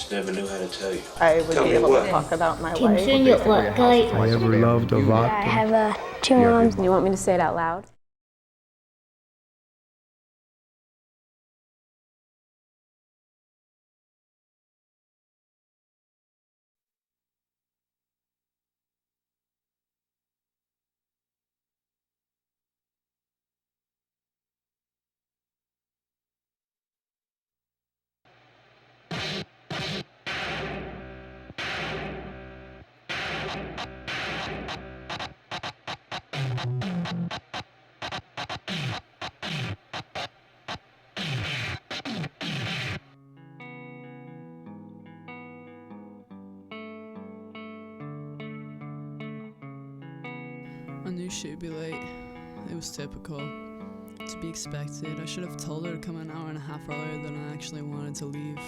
just never knew how to tell you. I would be able to talk about my life. I ever loved a vodka. I have 2 moms. You want me to say it out loud? I knew she'd be late. It was typical. To be expected. I should have told her to come an hour and a half earlier than I actually wanted to leave.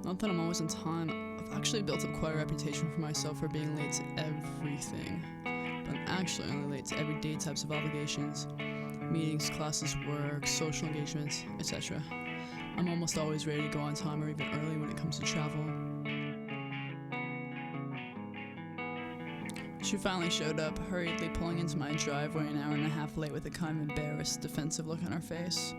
Not that I'm always on time. I've actually built up quite a reputation for myself for being late to everything. But I'm actually only late to everyday types of obligations. Meetings, classes, work, social engagements, etc. I'm almost always ready to go on time or even early when it comes to travel. She finally showed up, hurriedly pulling into my driveway an hour and a half late with a kind of embarrassed, defensive look on her face.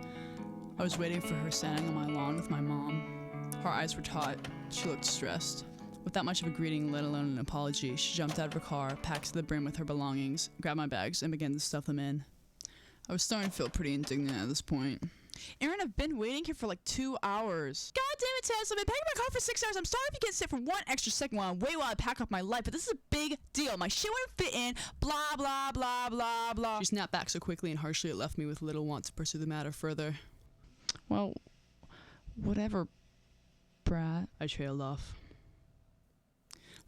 I was waiting for her standing on my lawn with my mom. Her eyes were taut. She looked stressed. Without much of a greeting, let alone an apology, she jumped out of her car, packed to the brim with her belongings, grabbed my bags, and began to stuff them in. I was starting to feel pretty indignant at this point. Aaron, I've been waiting here for like 2 hours. God damn it, Tess, I've been packing my car for 6 hours. I'm sorry if you get sick for 1 extra second while I pack up my life, but this is a big deal. My shit wouldn't fit in, blah, blah, blah, blah, blah. She snapped back so quickly and harshly it left me with little want to pursue the matter further. Well, whatever, brat. I trailed off.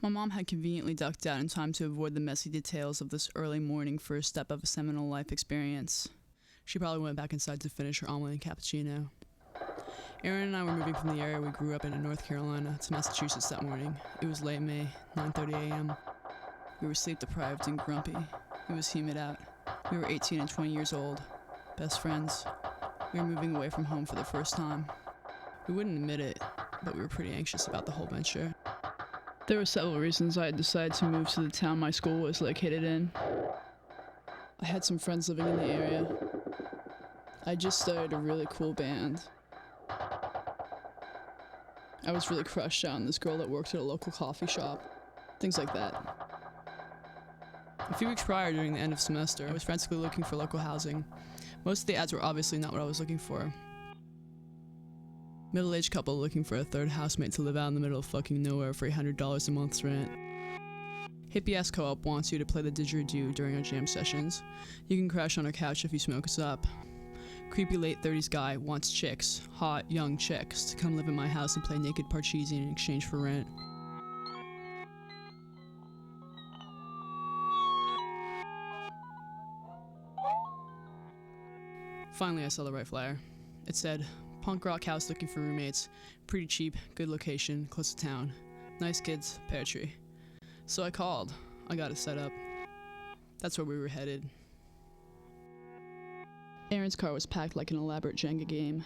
My mom had conveniently ducked out in time to avoid the messy details of this early morning first step of a seminal life experience. She probably went back inside to finish her omelet and cappuccino. Aaron and I were moving from the area we grew up in North Carolina to Massachusetts that morning. It was late May, 9:30 a.m. We were sleep-deprived and grumpy. It was humid out. We were 18 and 20 years old. Best friends. We were moving away from home for the first time. We wouldn't admit it, but we were pretty anxious about the whole venture. There were several reasons I had decided to move to the town my school was located in. I had some friends living in the area. I just started a really cool band. I was really crushed on this girl that worked at a local coffee shop. Things like that. A few weeks prior, during the end of semester, I was frantically looking for local housing. Most of the ads were obviously not what I was looking for. Middle-aged couple looking for a third housemate to live out in the middle of fucking nowhere for $800 a month's rent. Hippie-ass co-op wants you to play the didgeridoo during our jam sessions. You can crash on our couch if you smoke us up. Creepy late 30s guy wants chicks, hot, young chicks, to come live in my house and play naked parcheesi in exchange for rent. Finally, I saw the right flyer. It said, punk rock house looking for roommates, pretty cheap, good location, close to town, nice kids, pear tree. So I called. I got it set up. That's where we were headed. Erin's car was packed like an elaborate Jenga game,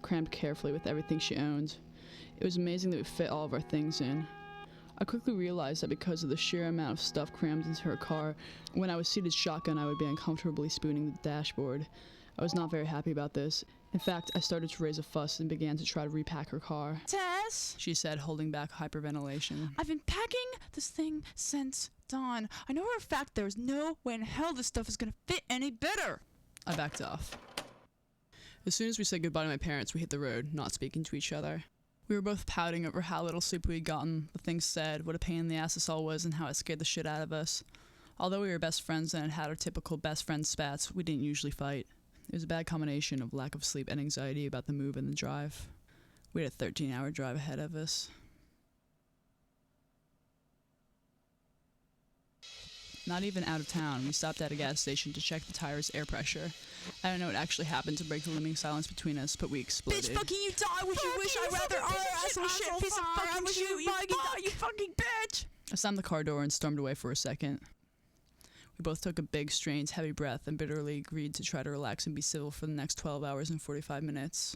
crammed carefully with everything she owned. It was amazing that we fit all of our things in. I quickly realized that because of the sheer amount of stuff crammed into her car, when I was seated shotgun I would be uncomfortably spooning the dashboard. I was not very happy about this. In fact, I started to raise a fuss and began to try to repack her car. Tess, she said, holding back hyperventilation. I've been packing this thing since dawn. I know for a fact there's no way in hell this stuff is gonna fit any better. I backed off. As soon as we said goodbye to my parents, we hit the road, not speaking to each other. We were both pouting over how little sleep we had gotten, the things said, what a pain in the ass this all was, and how it scared the shit out of us. Although we were best friends and had had our typical best friend spats, we didn't usually fight. It was a bad combination of lack of sleep and anxiety about the move and the drive. We had a 13-hour drive ahead of us. Not even out of town, we stopped at a gas station to check the tire's air pressure. I don't know what actually happened to break the limiting silence between us, but we exploded. Bitch, fucking you die! Would you wish I'd rather asshole shit piece of fucking shit, you fucking bitch! I slammed the car door and stormed away for a second. We both took a big, strange, heavy breath and bitterly agreed to try to relax and be civil for the next 12 hours and 45 minutes.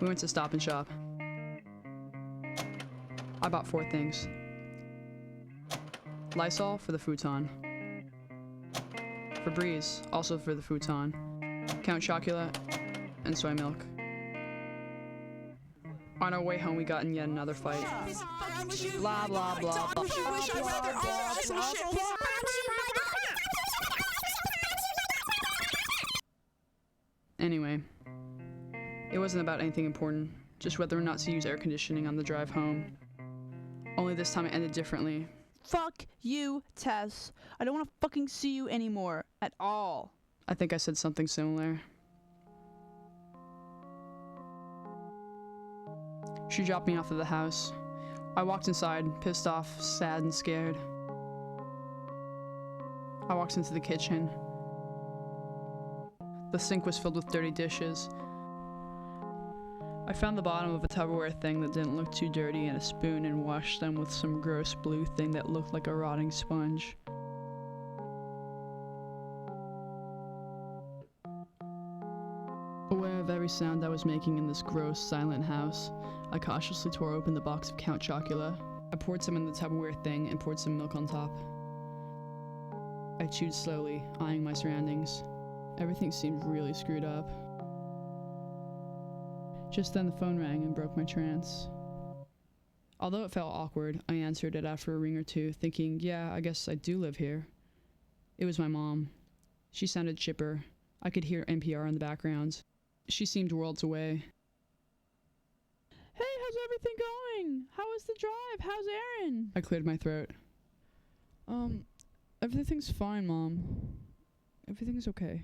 We went to Stop and Shop. I bought 4 things. Lysol for the futon. Febreze, also for the futon. Count Chocula, and soy milk. On our way home, we got in yet another fight. Blah, blah, blah, blah. Anyway, it wasn't about anything important, just whether or not to use air conditioning on the drive home. Only this time it ended differently. Fuck you, Tess. I don't want to fucking see you anymore. At all. I think I said something similar. She dropped me off at the house. I walked inside, pissed off, sad, and scared. I walked into the kitchen. The sink was filled with dirty dishes. I found the bottom of a Tupperware thing that didn't look too dirty and a spoon and washed them with some gross blue thing that looked like a rotting sponge. Aware of every sound I was making in this gross, silent house, I cautiously tore open the box of Count Chocula. I poured some in the Tupperware thing and poured some milk on top. I chewed slowly, eyeing my surroundings. Everything seemed really screwed up. Just then the phone rang and broke my trance. Although it felt awkward, I answered it after a ring or two, thinking, yeah, I guess I do live here. It was my mom. She sounded chipper. I could hear NPR in the background. She seemed worlds away. Hey, how's everything going? How was the drive? How's Aaron? I cleared my throat. Everything's fine, Mom. Everything's okay.